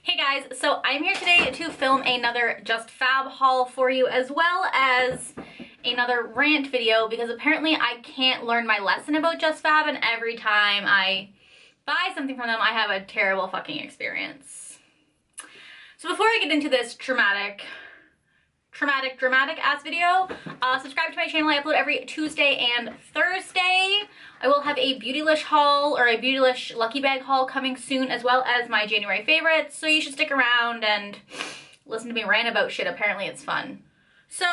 Hey guys, so I'm here today to film another JustFab haul for you as well as another rant video because apparently I can't learn my lesson about JustFab and every time I buy something from them I have a terrible fucking experience. So before I get into this dramatic ass video, subscribe to my channel. I upload every Tuesday and Thursday. I will have a Beautylish haul or a Beautylish Lucky Bag haul coming soon, as well as my January favorites, so you should stick around and listen to me rant about shit. Apparently it's fun. So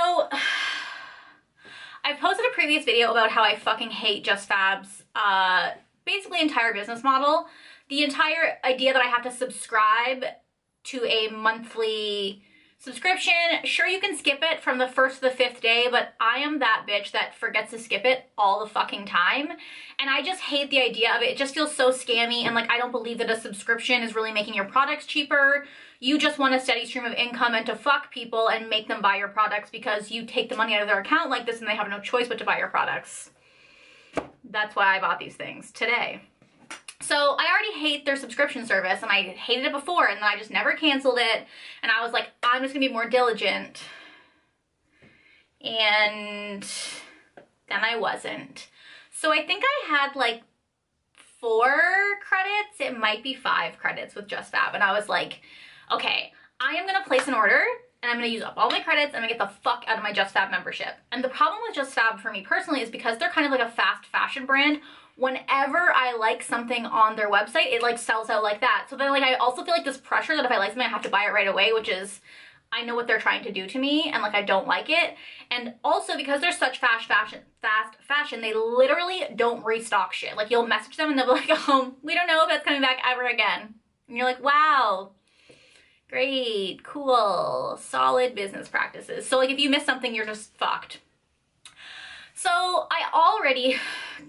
I posted a previous video about how I fucking hate JustFab's basically entire business model. The entire idea that I have to subscribe to a monthly subscription. Sure, you can skip it from the first to the 5th day, but I am that bitch that forgets to skip it all the fucking time. And I just hate the idea of it. It just feels so scammy, and like I don't believe that a subscription is really making your products cheaper. You just want a steady stream of income and to fuck people and make them buy your products because you take the money out of their account like this and they have no choice but to buy your products. That's why I bought these things today. So I already hate their subscription service, and I hated it before, and then I just never canceled it, and I was like, I'm just gonna be more diligent. And then I wasn't. So I think I had like 4 credits, it might be 5 credits with JustFab, and I was like, okay, I am gonna place an order, and I'm gonna use up all my credits, and I'm gonna get the fuck out of my JustFab membership. And the problem with JustFab for me personally is because they're kind of like a fast fashion brand. Whenever I like something on their website, it like sells out like that. So then like I also feel like this pressure that if I like something I have to buy it right away, which is, I know what they're trying to do to me and like I don't like it. And also because they're such fast fashion, they literally don't restock shit. Like you'll message them and they'll be like, oh, we don't know if that's coming back ever again. And you're like, wow, great, cool, solid business practices. So like if you miss something, you're just fucked. So I already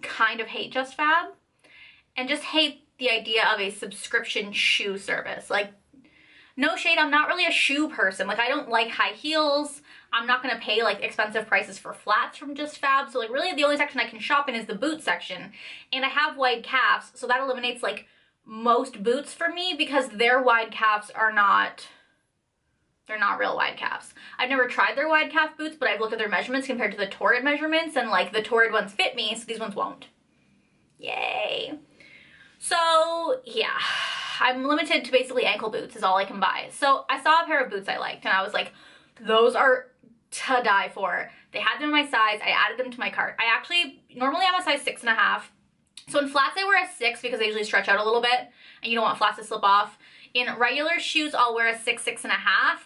kind of hate JustFab and just hate the idea of a subscription shoe service. Like, no shade, I'm not really a shoe person. Like, I don't like high heels. I'm not gonna pay like expensive prices for flats from JustFab. So like really the only section I can shop in is the boot section. And I have wide calves, so that eliminates like most boots for me because their wide calves are not, they're not real wide calves. I've never tried their wide calf boots, but I've looked at their measurements compared to the Torrid measurements, and like the Torrid ones fit me, so these ones won't. Yay. So yeah, I'm limited to basically ankle boots is all I can buy. So I saw a pair of boots I liked, and I was like, those are to die for. They had them in my size, I added them to my cart. I actually, normally I'm a size 6.5. So in flats I wear a 6 because they usually stretch out a little bit, and you don't want flats to slip off. In regular shoes, I'll wear a 6, 6.5,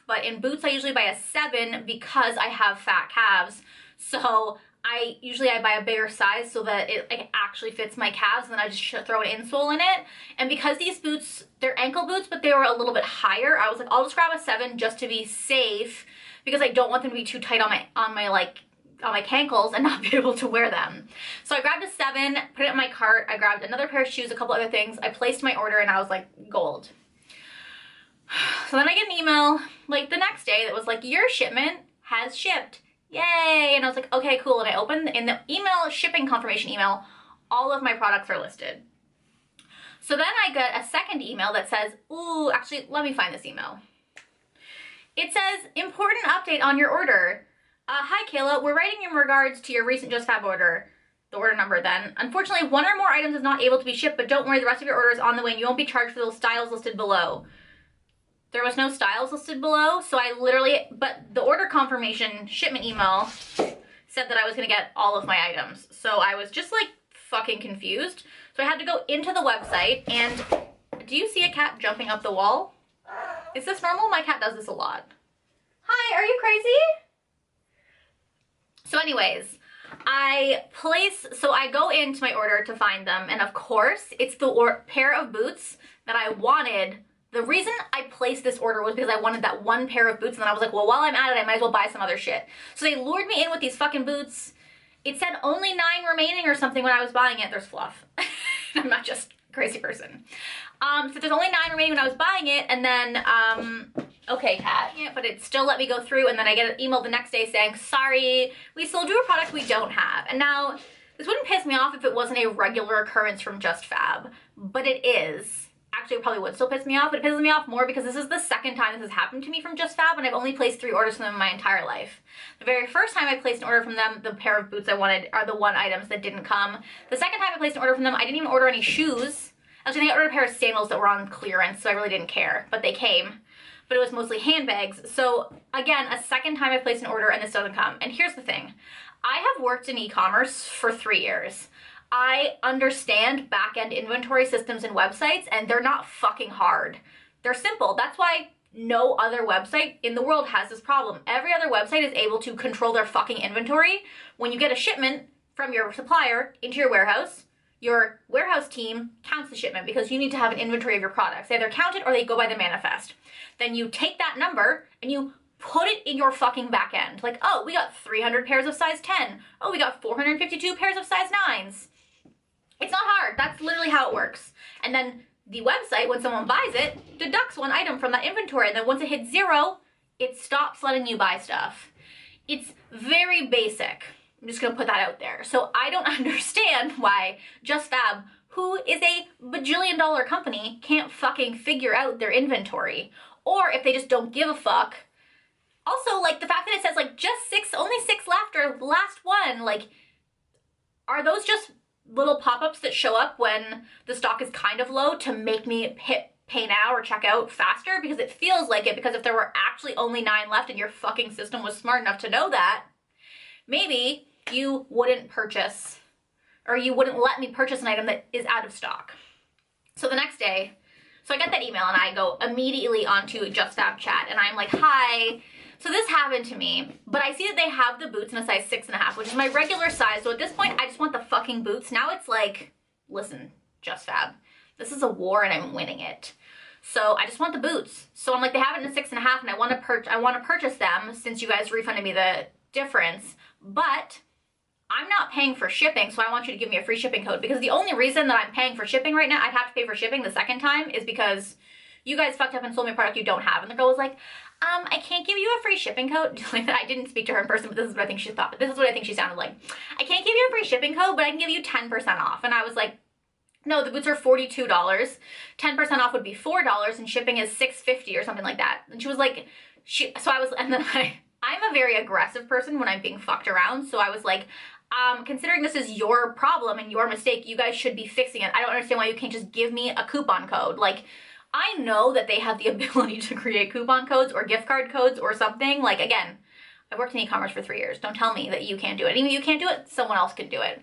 but in boots, I usually buy a 7 because I have fat calves. So I buy a bigger size so that it like, actually fits my calves, and then I just throw an insole in it. And because these boots, they're ankle boots, but they were a little bit higher, I was like, I'll just grab a 7 just to be safe because I don't want them to be too tight on my cankles and not be able to wear them. So I grabbed a 7, put it in my cart. I grabbed another pair of shoes, a couple other things. I placed my order, and I was like, gold. So then I get an email like the next day that was like, your shipment has shipped. Yay! And I was like, okay, cool. And I opened in the email, shipping confirmation email, all of my products are listed. So then I got a second email that says, ooh, actually, let me find this email. It says, important update on your order. Hi, Kayla. We're writing in regards to your recent JustFab order. The order number then. Unfortunately, 1 or more items is not able to be shipped, but don't worry, the rest of your order is on the way and you won't be charged for those styles listed below. There was no styles listed below, so I literally, but the order confirmation shipment email said that I was gonna get all of my items. So I was just like fucking confused. So I had to go into the website, and do you see a cat jumping up the wall? Is this normal? My cat does this a lot. Hi, are you crazy? So anyways, so I go into my order to find them, and of course, it's the pair of boots that I wanted. The reason I placed this order was because I wanted that 1 pair of boots, and then I was like, well, while I'm at it, I might as well buy some other shit. So they lured me in with these fucking boots. It said only 9 remaining or something when I was buying it. There's fluff. I'm not just a crazy person. So there's only 9 remaining when I was buying it, and then, okay, cat. Yeah, but it still let me go through, and then I get an email the next day saying, sorry, we sold you a product we don't have. And now, this wouldn't piss me off if it wasn't a regular occurrence from JustFab, but it is. actually it probably would still piss me off, but it pisses me off more because this is the second time this has happened to me from JustFab, and I've only placed 3 orders from them in my entire life. The very first time I placed an order from them, the pair of boots I wanted are the 1 items that didn't come. The second time I placed an order from them, I didn't even order any shoes. Actually, I think I ordered a pair of sandals that were on clearance, so I really didn't care, but they came. But it was mostly handbags. So again, a second time I placed an order and this doesn't come. And here's the thing. I have worked in e-commerce for 3 years. I understand back-end inventory systems and websites, and they're not fucking hard. They're simple. That's why no other website in the world has this problem. Every other website is able to control their fucking inventory. When you get a shipment from your supplier into your warehouse team counts the shipment because you need to have an inventory of your products. They either count it or they go by the manifest. Then you take that number and you put it in your fucking back end. Like, oh, we got 300 pairs of size 10. Oh, we got 452 pairs of size 9s. It's not hard. That's literally how it works. And then the website, when someone buys it, deducts 1 item from that inventory. And then once it hits 0, it stops letting you buy stuff. It's very basic. I'm just gonna put that out there. So I don't understand why JustFab, who is a bajillion-dollar company, can't fucking figure out their inventory. Or if they just don't give a fuck. Also, like, the fact that it says, like, only 6 left or last 1, like, are those just little pop-ups that show up when the stock is kind of low to make me hit pay now or check out faster? Because it feels like it, because if there were actually only 9 left and your fucking system was smart enough to know that, maybe you wouldn't purchase, or you wouldn't let me purchase an item that is out of stock. So the next day, so I get that email and I go immediately onto JustFab chat and I'm like, hi. So this happened to me, but I see that they have the boots in a size 6.5, which is my regular size. So at this point, I just want the fucking boots. Now it's like, listen, JustFab, this is a war and I'm winning it. So I just want the boots. So I'm like, they have it in a 6.5 and I want to purchase them since you guys refunded me the difference, but I'm not paying for shipping, so I want you to give me a free shipping code, because the only reason that I'm paying for shipping right now, I'd have to pay for shipping the second time, is because you guys fucked up and sold me a product you don't have. And the girl was like, I can't give you a free shipping code. I didn't speak to her in person, but this is what I think she thought. This is what I think she sounded like. I can't give you a free shipping code, but I can give you 10% off. And I was like, no, the boots are $42. 10% off would be $4 and shipping is $6.50 or something like that. And she was like, and then I'm a very aggressive person when I'm being fucked around. So I was like, considering this is your problem and your mistake, you guys should be fixing it. I don't understand why you can't just give me a coupon code. Like, I know that they have the ability to create coupon codes or gift card codes or something. Like, again, I worked in e-commerce for 3 years. Don't tell me that you can't do it. Even if you can't do it, someone else can do it.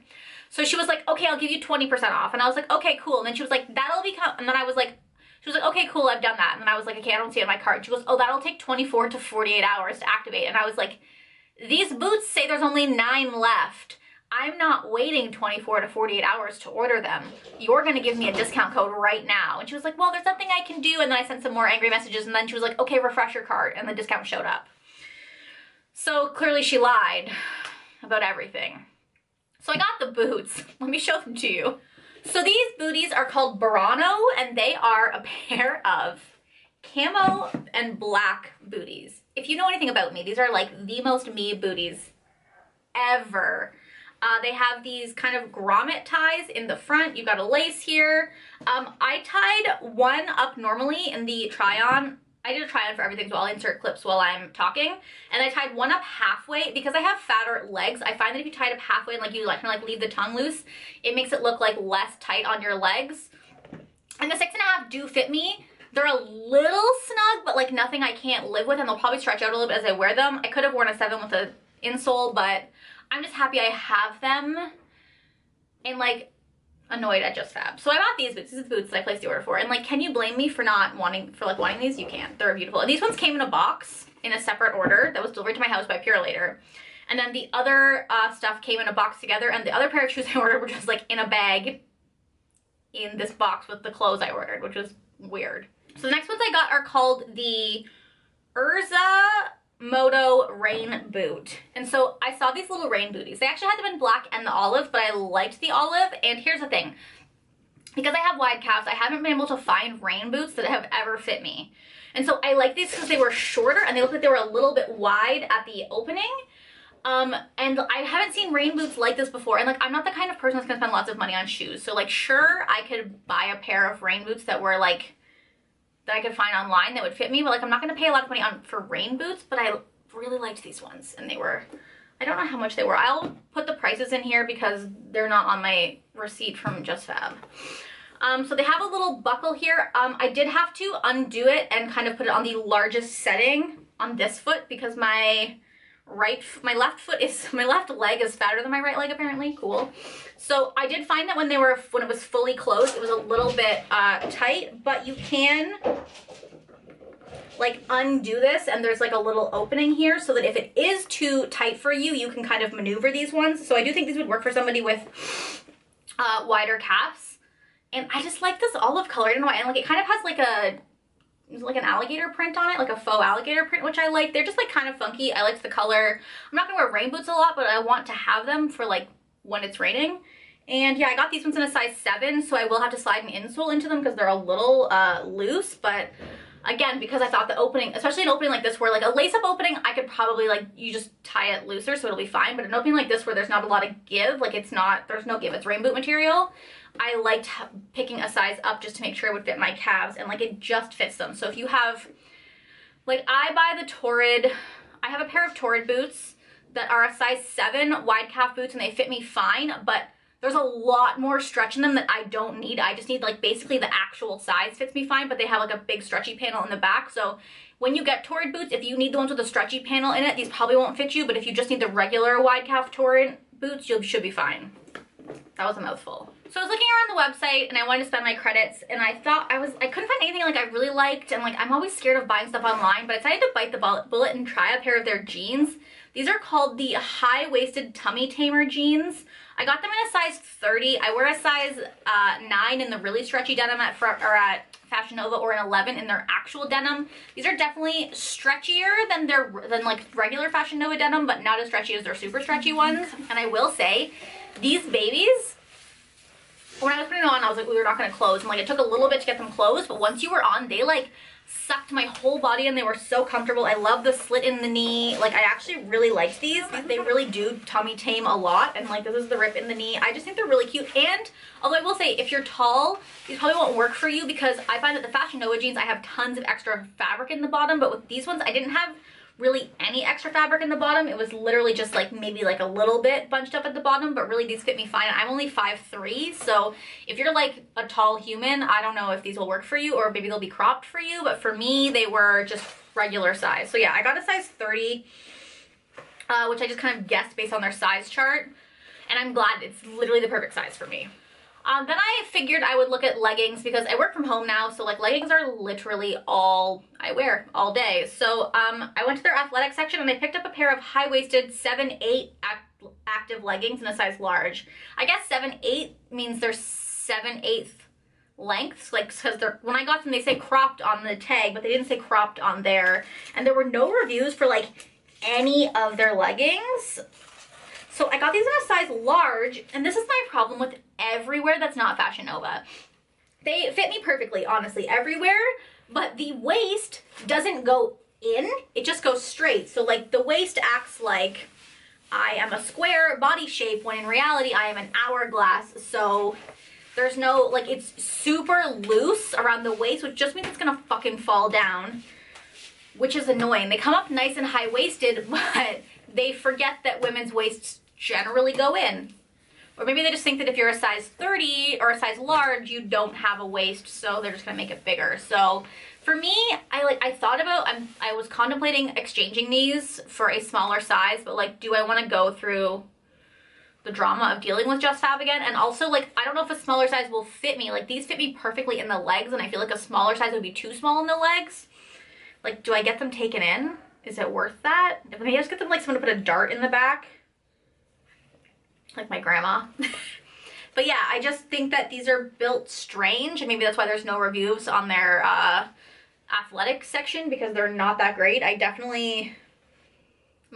So she was like, okay, I'll give you 20% off. And I was like, okay, cool. And then she was like, that'll become, and then I was like, she was like, okay, cool, I've done that. And then I was like, okay, I don't see it in my cart. She goes, oh, that'll take 24 to 48 hours to activate. And I was like, these boots say there's only 9 left. I'm not waiting 24 to 48 hours to order them. You're gonna give me a discount code right now. And she was like, well, there's nothing I can do. And then I sent some more angry messages, and then she was like, okay, refresh your cart. And the discount showed up. So clearly she lied about everything. So I got the boots. Let me show them to you. So these booties are called Burano, and they are a pair of camo and black booties. If you know anything about me, these are like the most me booties ever. They have these kind of grommet ties in the front. You've got a lace here. I tied one up normally in the try-on. I did a try-on for everything, so I'll insert clips while I'm talking. And I tied one up halfway. Because I have fatter legs, I find that if you tie it up halfway and like you kind of like leave the tongue loose, it makes it look like less tight on your legs. And the 6.5 do fit me. They're a little snug, but like nothing I can't live with, and they'll probably stretch out a little bit as I wear them. I could have worn a 7 with an insole, but I'm just happy I have them, and like annoyed at JustFab. So I bought these boots. These are the boots that I placed the order for. And like, can you blame me for not wanting these? You can't. They're beautiful. And these ones came in a box in a separate order that was delivered to my house by Pure Later. And then the other stuff came in a box together, and the other pair of shoes I ordered were just like in a bag in this box with the clothes I ordered, which was weird. So the next ones I got are called the Urza Moto Rain Boot. And so I saw these little rain booties. They actually had them in black and the olive, but I liked the olive. And here's the thing. Because I have wide calves, I haven't been able to find rain boots that have ever fit me. And so I like these because they were shorter and they looked like they were a little bit wide at the opening. And I haven't seen rain boots like this before, and like I'm not the kind of person that's gonna spend lots of money on shoes, so like sure I could buy a pair of rain boots that were like that I could find online that would fit me, but like I'm not gonna pay a lot of money for rain boots. But I really liked these ones, and they were, I don't know how much they were. I'll put the prices in here because they're not on my receipt from JustFab. So they have a little buckle here. I did have to undo it and kind of put it on the largest setting on this foot because my left leg is fatter than my right leg apparently. Cool. So I did find that when it was fully closed, it was a little bit tight, but you can like undo this and there's like a little opening here so that if it is too tight for you, you can kind of maneuver these ones. So I do think these would work for somebody with wider calves. And I just like this olive color. I don't know why. And like it kind of has like an alligator print on it, like a faux alligator print, which I like. They're just like kind of funky. I liked the color. I'm not gonna wear rain boots a lot, but I want to have them for like when it's raining. And yeah, I got these ones in a size 7, so I will have to slide an insole into them because they're a little loose. But again, because I thought the opening, especially an opening like this where like a lace-up opening, I could probably like, you just tie it looser so it'll be fine. But an opening like this where there's not a lot of give, like there's no give, it's rain boot material. I liked picking a size up just to make sure it would fit my calves, and like it just fits them. So if you have, like I have a pair of Torrid boots that are a size 7 wide calf boots and they fit me fine, but there's a lot more stretch in them that I don't need. I just need like basically the actual size fits me fine, but they have like a big stretchy panel in the back. So when you get Torrid boots, if you need the ones with a stretchy panel in it, these probably won't fit you, but if you just need the regular wide calf Torrid boots, you should be fine. That was a mouthful. So I was looking around the website and I wanted to spend my credits, and I thought I couldn't find anything like I really liked, and like I'm always scared of buying stuff online, but I decided to bite the bullet and try a pair of their jeans. These are called the high-waisted tummy tamer jeans. I got them in a size 30. I wear a size 9 in the really stretchy denim at Fashion Nova, or an 11 in their actual denim. These are definitely stretchier than like regular Fashion Nova denim, but not as stretchy as their super stretchy ones. And I will say, these babies, when I was putting them on, I was like, we were not going to close. And like, it took a little bit to get them closed, but once you were on, they like sucked my whole body and they were so comfortable. I love the slit in the knee. Like, I actually really liked these. They really do tummy tame a lot. And like, this is the rip in the knee. I just think they're really cute. And although I will say, if you're tall, these probably won't work for you, because I find that the Fashion Nova jeans, I have tons of extra fabric in the bottom, but with these ones, I didn't have really any extra fabric in the bottom. It was literally just like maybe like a little bit bunched up at the bottom, but really these fit me fine. I'm only 5'3", so if you're like a tall human, I don't know if these will work for you, or maybe they'll be cropped for you, but for me they were just regular size. So yeah, I got a size 30, which I just kind of guessed based on their size chart, and I'm glad it's literally the perfect size for me. Then I figured I would look at leggings, because I work from home now, so like leggings are literally all I wear all day. So I went to their athletic section and I picked up a pair of high-waisted 7/8 active leggings in a size large. I guess 7/8 means they're 7/8 lengths, like, because they're, when I got them they say cropped on the tag, but they didn't say cropped on there, and there were no reviews for like any of their leggings. So I got these in a size large, and this is my problem with everywhere that's not Fashion Nova. They fit me perfectly, honestly, everywhere, but the waist doesn't go in, it just goes straight. So like the waist acts like I am a square body shape, when in reality I am an hourglass. So there's no, like, it's super loose around the waist, which just means it's gonna fucking fall down, which is annoying. They come up nice and high-waisted, but they forget that women's waists generally go in. Or maybe they just think that if you're a size 30 or a size large, you don't have a waist, so they're just gonna make it bigger. So for me, I was contemplating exchanging these for a smaller size, but like, do I want to go through the drama of dealing with JustFab again? And also, like, I don't know if a smaller size will fit me. Like, these fit me perfectly in the legs, and I feel like a smaller size would be too small in the legs. Like, do I get them taken in? Is it worth that? Maybe I just get them like someone to put a dart in the back, like my grandma. But yeah, I just think that these are built strange, and maybe that's why there's no reviews on their athletic section, because they're not that great. I'm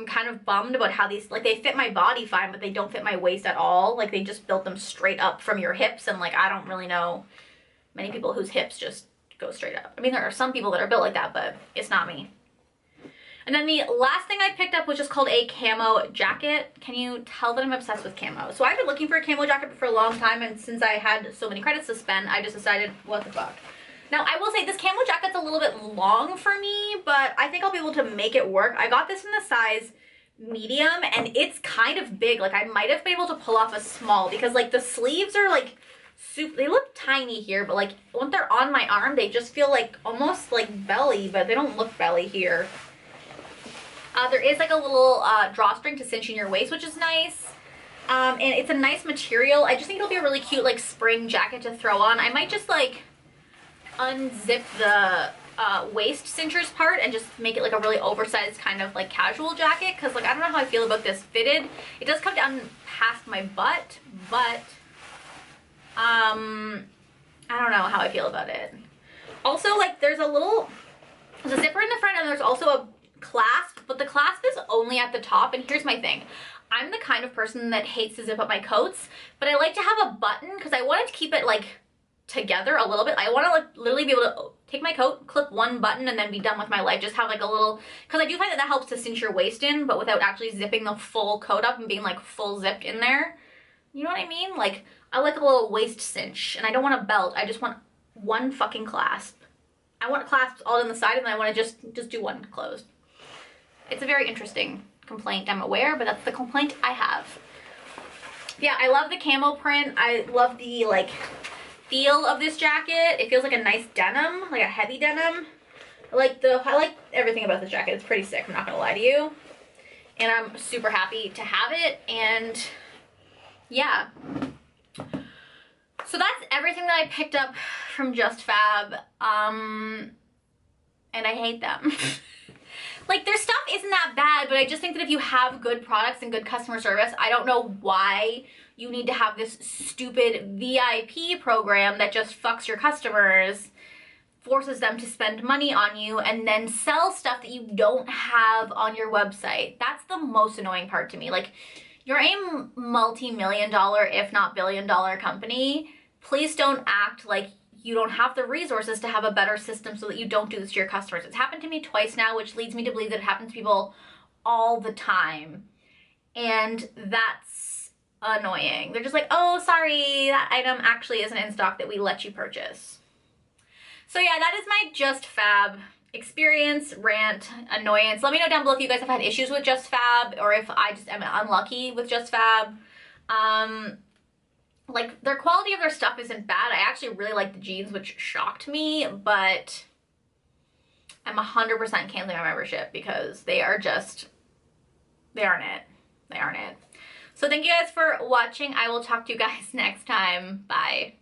kind of bummed about how these, like, they fit my body fine, but they don't fit my waist at all. Like, they just built them straight up from your hips, and like, I don't really know many people whose hips just go straight up. I mean, there are some people that are built like that, but it's not me. And then the last thing I picked up was just called a Camo Jacket. Can you tell that I'm obsessed with camo? So I've been looking for a Camo Jacket for a long time, and since I had so many credits to spend, I just decided, what the fuck. Now, I will say this Camo Jacket's a little bit long for me, but I think I'll be able to make it work. I got this in the size medium, and it's kind of big. Like, I might have been able to pull off a small, because, like, the sleeves are, like, super, they look tiny here, but, like, when they're on my arm, they just feel like, almost like belly, but they don't look belly here. There is, like, a little drawstring to cinch in your waist, which is nice. And it's a nice material. I just think it'll be a really cute, like, spring jacket to throw on. I might just, like, unzip the waist cinchers part and just make it like a really oversized kind of like casual jacket, because like I don't know how I feel about this fitted. It does come down past my butt, but I don't know how I feel about it. Also, like, there's a zipper in the front, and there's also a clasp, but the clasp is only at the top. And here's my thing. I'm the kind of person that hates to zip up my coats, but I like to have a button because I wanted to keep it like together a little bit. I want to like literally be able to take my coat, clip one button, and then be done with my life. Just have like a little, because I do find that that helps to cinch your waist in, but without actually zipping the full coat up and being like full zipped in there. You know what I mean? Like, I like a little waist cinch, and I don't want a belt. I just want one fucking clasp. I want clasps all on the side, and then I want to just do one closed. It's a very interesting complaint, I'm aware, but that's the complaint I have. Yeah, I love the camo print. I love the like feel of this jacket. It feels like a nice denim, like a heavy denim. I like everything about this jacket. It's pretty sick, I'm not gonna lie to you. And I'm super happy to have it, and yeah. So that's everything that I picked up from JustFab, and I hate them. Like, their stuff isn't that bad, but I just think that if you have good products and good customer service, I don't know why you need to have this stupid VIP program that just fucks your customers, forces them to spend money on you, and then sell stuff that you don't have on your website. That's the most annoying part to me. Like, you're a multi-million-dollar, if not billion-dollar company. Please don't act like you don't have the resources to have a better system so that you don't do this to your customers. It's happened to me twice now, which leads me to believe that it happens to people all the time. And that's annoying. They're just like, oh, sorry, that item actually isn't in stock that we let you purchase. So yeah, that is my JustFab experience, rant, annoyance. Let me know down below if you guys have had issues with JustFab, or if I just am unlucky with JustFab. Like, their quality of their stuff isn't bad. I actually really like the jeans, which shocked me, but I'm 100% canceling my membership because they aren't it. They aren't it. So thank you guys for watching. I will talk to you guys next time. Bye.